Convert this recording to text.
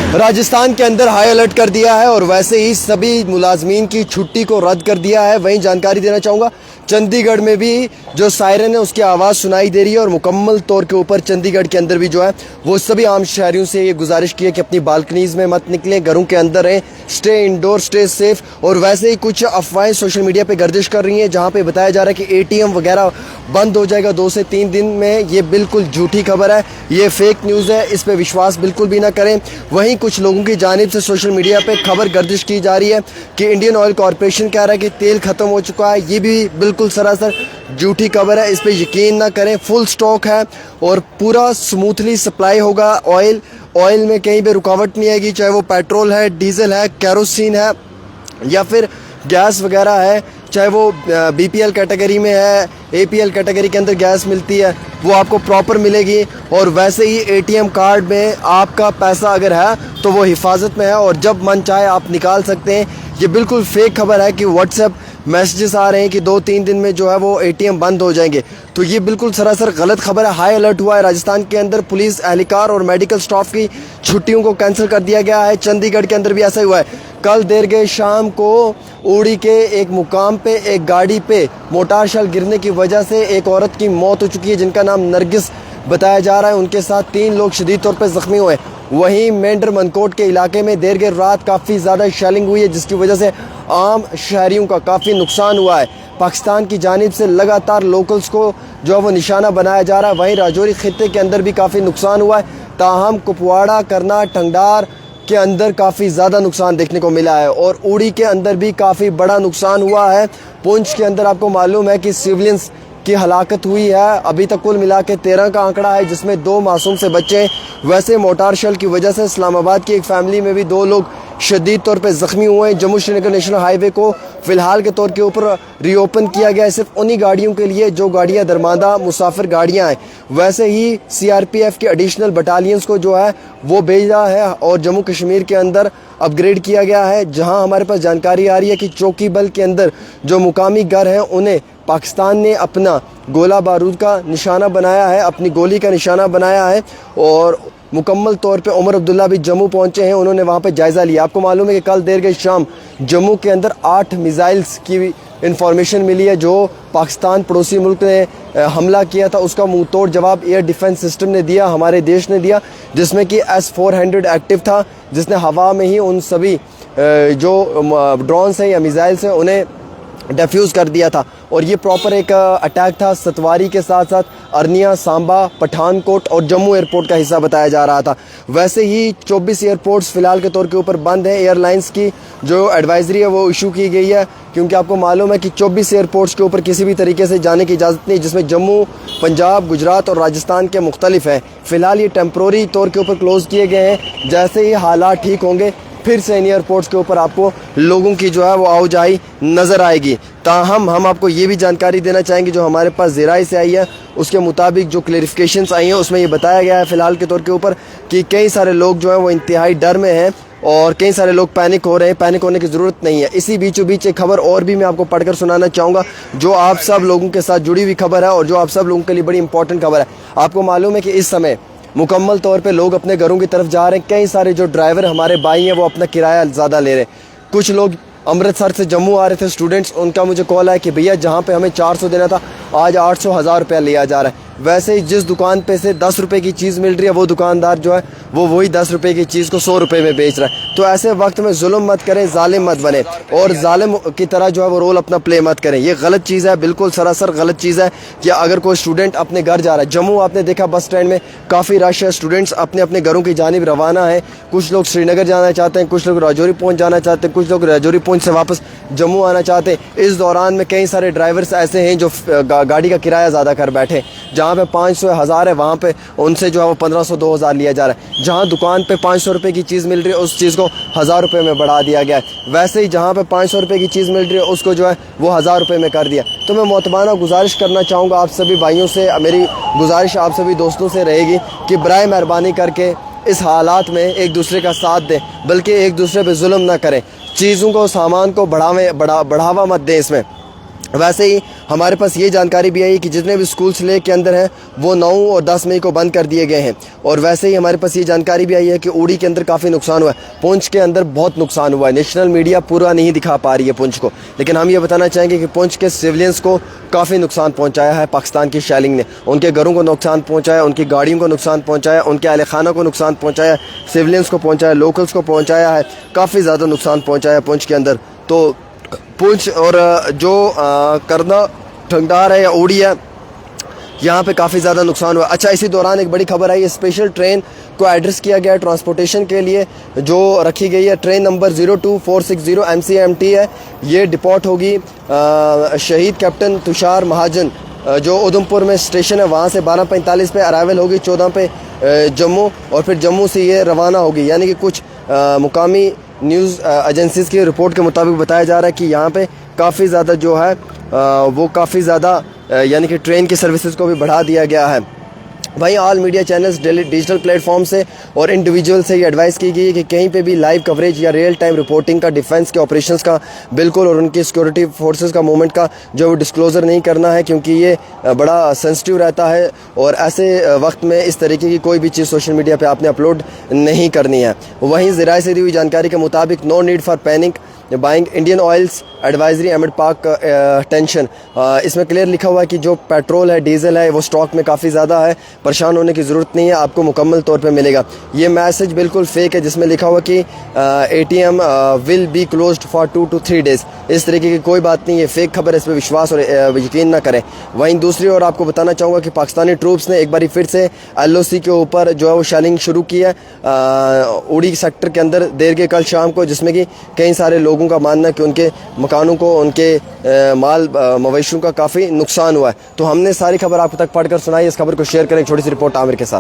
राजस्थान के अंदर high alert कर दिया है और वैसे ही सभी मुलाजमीन की छुट्टी को रद्द कर दिया है। वहीं जानकारी देना चाहूँगा, चंडीगढ़ में भी जो सायरन है उसकी आवाज़ सुनाई दे रही है और मुकम्मल तौर के ऊपर चंडीगढ़ के अंदर भी जो है वो सभी आम शहरियों से ये गुजारिश की है कि अपनी बालकनीज़ में मत निकलें, घरों के अंदर रहें, स्टे इंडोर, स्टे सेफ। और वैसे ही कुछ अफवाहें सोशल मीडिया पर गर्दिश कर रही हैं जहाँ पर बताया जा रहा है कि ATM वगैरह बंद हो जाएगा 2 से 3 दिन में। ये बिल्कुल झूठी खबर है, ये फेक न्यूज़ है, इस पर विश्वास बिल्कुल भी ना करें। वहीं कुछ लोगों की जानिब से सोशल मीडिया पे खबर गर्दिश की जा रही है कि इंडियन ऑयल कॉरपोरेशन कह रहा है कि तेल ख़त्म हो चुका है। ये भी बिल्कुल सरासर झूठी खबर है, इस पर यकीन ना करें। फुल स्टॉक है और पूरा स्मूथली सप्लाई होगा। ऑयल में कहीं भी रुकावट नहीं आएगी, चाहे वो पेट्रोल है, डीजल है, कैरोसिन है या फिर गैस वगैरह है, चाहे वो BPL कैटेगरी में है, APL कैटेगरी के अंदर गैस मिलती है, वो आपको प्रॉपर मिलेगी। और वैसे ही ATM कार्ड में आपका पैसा अगर है तो वो हिफाजत में है और जब मन चाहे आप निकाल सकते हैं। ये बिल्कुल फेक खबर है कि WhatsApp मैसेजेस आ रहे हैं कि 2-3 दिन में जो है वो ATM बंद हो जाएंगे, तो ये बिल्कुल सरासर गलत खबर है। हाई अलर्ट हुआ है राजस्थान के अंदर, पुलिस एहलकार और मेडिकल स्टाफ की छुट्टियों को कैंसिल कर दिया गया है। चंडीगढ़ के अंदर भी ऐसा ही हुआ है। कल देर गए शाम को उड़ी के एक मुकाम पे एक गाड़ी पे मोटार शल गिरने की वजह से एक औरत की मौत हो चुकी है जिनका नाम नरगिस बताया जा रहा है। उनके साथ 3 लोग शदीद तौर पे ज़ख्मी हुए। वहीं मेंढर मनकोट के इलाके में देर गए रात काफ़ी ज़्यादा शेलिंग हुई है जिसकी वजह से आम शहरियों का काफ़ी नुकसान हुआ है। पाकिस्तान की जानिब से लगातार लोकल्स को जो है वो निशाना बनाया जा रहा है। वहीं राजौरी खित्ते के अंदर भी काफ़ी नुकसान हुआ है। ताहम कुपवाड़ा, करना, टंगडार के अंदर काफ़ी ज़्यादा नुकसान देखने को मिला है और उड़ी के अंदर भी काफ़ी बड़ा नुकसान हुआ है। पुंछ के अंदर आपको मालूम है कि सिविलियंस की हलाकत हुई है। अभी तक कुल मिला के 13 का आंकड़ा है जिसमें 2 मासूम से बच्चे। वैसे मोटार शल की वजह से इस्लामाबाद की एक फैमिली में भी 2 लोग शदीद तौर पे ज़ख्मी हुए हैं। जम्मू श्रीनगर नेशनल हाईवे को फ़िलहाल के तौर के ऊपर रीओपन किया गया है सिर्फ उन्हीं गाड़ियों के लिए जो गाड़ियाँ दरमादा मुसाफिर गाड़ियाँ हैं। वैसे ही CRPF के एडिशनल बटालियंस को जो है वो भेजा है और जम्मू कश्मीर के अंदर अपग्रेड किया गया है। जहां हमारे पास जानकारी आ रही है कि चौकी बल के अंदर जो मुकामी घर हैं उन्हें पाकिस्तान ने अपना गोला बारूद का निशाना बनाया है, अपनी गोली का निशाना बनाया है। और मुकम्मल तौर पे उमर अब्दुल्ला भी जम्मू पहुंचे हैं, उन्होंने वहां पे जायज़ा लिया। आपको मालूम है कि कल देर गई शाम जम्मू के अंदर 8 मिसाइल्स की इंफॉर्मेशन मिली है जो पाकिस्तान पड़ोसी मुल्क ने हमला किया था, उसका मुंह तोड़ जवाब एयर डिफेंस सिस्टम ने दिया, हमारे देश ने दिया, जिसमें कि S-400 एक्टिव था जिसने हवा में ही उन सभी जो ड्रोन्स हैं या मिसाइल्स हैं उन्हें डिफ्यूज़ कर दिया था। और ये प्रॉपर एक अटैक था सतवारी के साथ साथ अरनिया, सांबा, पठानकोट और जम्मू एयरपोर्ट का हिस्सा बताया जा रहा था। वैसे ही 24 एयरपोर्ट्स फ़िलहाल के तौर के ऊपर बंद है। एयरलाइंस की जो एडवाइजरी है वो इशू की गई है क्योंकि आपको मालूम है कि 24 एयरपोर्ट्स के ऊपर किसी भी तरीके से जाने की इजाज़त नहीं, जिसमें जम्मू, पंजाब, गुजरात और राजस्थान के मुख्तलिफ हैं। फ़िलहाल ये टेम्प्रोरी तौर के ऊपर क्लोज़ किए गए हैं। जैसे ही हालात ठीक होंगे फिर से इन एयरपोर्ट्स के ऊपर आपको लोगों की जो है वो आवाजाही नज़र आएगी। ताहम हम आपको ये भी जानकारी देना चाहेंगे जो हमारे पास ज़राए से आई है, उसके मुताबिक जो क्लेरिफिकेशंस आई हैं उसमें ये बताया गया है फ़िलहाल के तौर के ऊपर कि कई सारे लोग जो हैं वो इंतहाई डर में हैं और कई सारे लोग पैनिक हो रहे हैं। पैनिक होने की ज़रूरत नहीं है। इसी बीचों बीच एक खबर और भी मैं आपको पढ़कर सुनाना चाहूँगा जो आप सब लोगों के साथ जुड़ी हुई खबर है और जो आप सब लोगों के लिए बड़ी इंपॉर्टेंट खबर है। आपको मालूम है कि इस समय मुकम्मल तौर पे लोग अपने घरों की तरफ जा रहे हैं। कई सारे जो ड्राइवर हमारे भाई हैं वो अपना किराया ज़्यादा ले रहे हैं। कुछ लोग अमृतसर से जम्मू आ रहे थे स्टूडेंट्स, उनका मुझे कॉल आया कि भैया जहाँ पे हमें 400 देना था आज 800-1000 रुपया लिया जा रहा है। वैसे ही जिस दुकान पे से 10 रुपये की चीज़ मिल रही है वो दुकानदार जो है वो वही 10 रुपये की चीज़ को 100 रुपये में बेच रहा है। तो ऐसे वक्त में जुल्म मत करें, जालिम मत बने और जालिम की तरह जो है वो रोल अपना प्ले मत करें। ये गलत चीज़ है, बिल्कुल सरासर गलत चीज़ है कि अगर कोई स्टूडेंट अपने घर जा रहा है। जम्मू आपने देखा बस स्टैंड में काफ़ी रश है, स्टूडेंट्स अपने अपने घरों की जानिब रवाना है। कुछ लोग श्रीनगर जाना चाहते हैं, कुछ लोग राजौरी पहुँच जाना चाहते हैं, कुछ लोग राजौरी पहुँच से वापस जम्मू आना चाहते हैं। इस दौरान में कई सारे ड्राइवर्स ऐसे हैं जो गाड़ी का किराया ज़्यादा कर बैठे, जहाँ पे 500-1000 है वहाँ पे उनसे जो है वो 1500-2000 लिया जा रहा है। जहाँ दुकान पे 500 रुपये की चीज़ मिल रही है उस चीज़ को 1000 रुपये में बढ़ा दिया गया है। वैसे ही जहाँ पे 500 रुपये की चीज़ मिल रही है उसको जो है वो 1000 रुपये में कर दिया। तो मैं मोतबाना गुजारिश करना चाहूँगा आप सभी भाइयों से, मेरी गुजारिश आप सभी दोस्तों से रहेगी कि बराए मेहरबानी करके इस हालात में एक दूसरे का साथ दें, बल्कि एक दूसरे पे जुल्म ना करें, चीज़ों को, सामान को बढ़ावा मत दें। इसमें वैसे ही हमारे पास ये जानकारी भी आई कि जितने भी स्कूल्स लेक के अंदर हैं वो 9 और 10 मई को बंद कर दिए गए हैं। और वैसे ही हमारे पास ये जानकारी भी आई है कि उड़ी के अंदर काफ़ी नुकसान हुआ है, पुंछ के अंदर बहुत नुकसान हुआ है। नेशनल मीडिया पूरा नहीं दिखा पा रही है पुंछ को, लेकिन हम ये बताना चाहेंगे कि पुंछ के सिविलियंस को काफ़ी नुकसान पहुँचाया है पाकिस्तान की शेलिंग ने। उनके घरों को नुकसान पहुँचाया, उनकी गाड़ियों को नुकसान पहुँचाया, उनके अहल खाना को नुकसान पहुँचाया, सिविलियंस को पहुँचाया, लोकल्स को पहुँचाया है, काफ़ी ज़्यादा नुकसान पहुँचाया पुंछ के अंदर। तो पुंछ और जो करना ठंडार है या उड़ी है, यहाँ पे काफ़ी ज़्यादा नुकसान हुआ। अच्छा, इसी दौरान एक बड़ी खबर आई, स्पेशल ट्रेन को एड्रेस किया गया है ट्रांसपोर्टेशन के लिए जो रखी गई है। ट्रेन नंबर 02460 MCMT है, ये डिपोर्ट होगी शहीद कैप्टन तुषार महाजन जो उधमपुर में स्टेशन है वहाँ से 12:45 पे अराइवल होगी, 14 पे जम्मू, और फिर जम्मू से ये रवाना होगी। यानी कि कुछ मुकामी न्यूज़ एजेंसीज़ की रिपोर्ट के मुताबिक बताया जा रहा है कि यहाँ पे काफ़ी ज़्यादा जो है वो काफ़ी ज़्यादा यानी कि ट्रेन की सर्विसेज को भी बढ़ा दिया गया है। वहीं all media channels digital platform से और इंडिविजुअल से ये एडवाइस की गई है कि कहीं पे भी लाइव कवरेज या रियल टाइम रिपोर्टिंग का डिफेंस के ऑपरेशंस का बिल्कुल और उनकी सिक्योरिटी फोर्सेस का मूवमेंट का जो डिस्क्लोज़र नहीं करना है, क्योंकि ये बड़ा सेंसिटिव रहता है और ऐसे वक्त में इस तरीके की कोई भी चीज़ सोशल मीडिया पर आपने अपलोड नहीं करनी है। वहीं ज़राए से दी हुई जानकारी के मुताबिक no need for panic buying Indian oil's advisory amid Pak tension. इसमें क्लियर लिखा हुआ है कि जो पेट्रोल है, डीजल है, वो स्टॉक में काफ़ी ज़्यादा है, परेशान होने की ज़रूरत नहीं है, आपको मुकम्मल तौर पे मिलेगा। ये मैसेज बिल्कुल फेक है जिसमें लिखा हुआ कि ATM will be closed for 2 to 3 days। इस तरीके की कोई बात नहीं है, फेक खबर है, इस पर विश्वास और यकीन ना करें। वहीं दूसरी ओर आपको बताना चाहूँगा कि पाकिस्तानी ट्रूप्स ने एक बार फिर से LOC के ऊपर जो है वो शेलिंग शुरू की है उड़ी सेक्टर के अंदर देर के कल शाम को, जिसमें कि कई सारे लोगों का मानना है कि उनके मकानों को, उनके माल मवेशियों का काफ़ी नुकसान हुआ है। तो हमने सारी खबर आप तक पढ़कर सुनाई। इस खबर को शेयर करें। एक छोटी सी रिपोर्ट आमिर के साथ।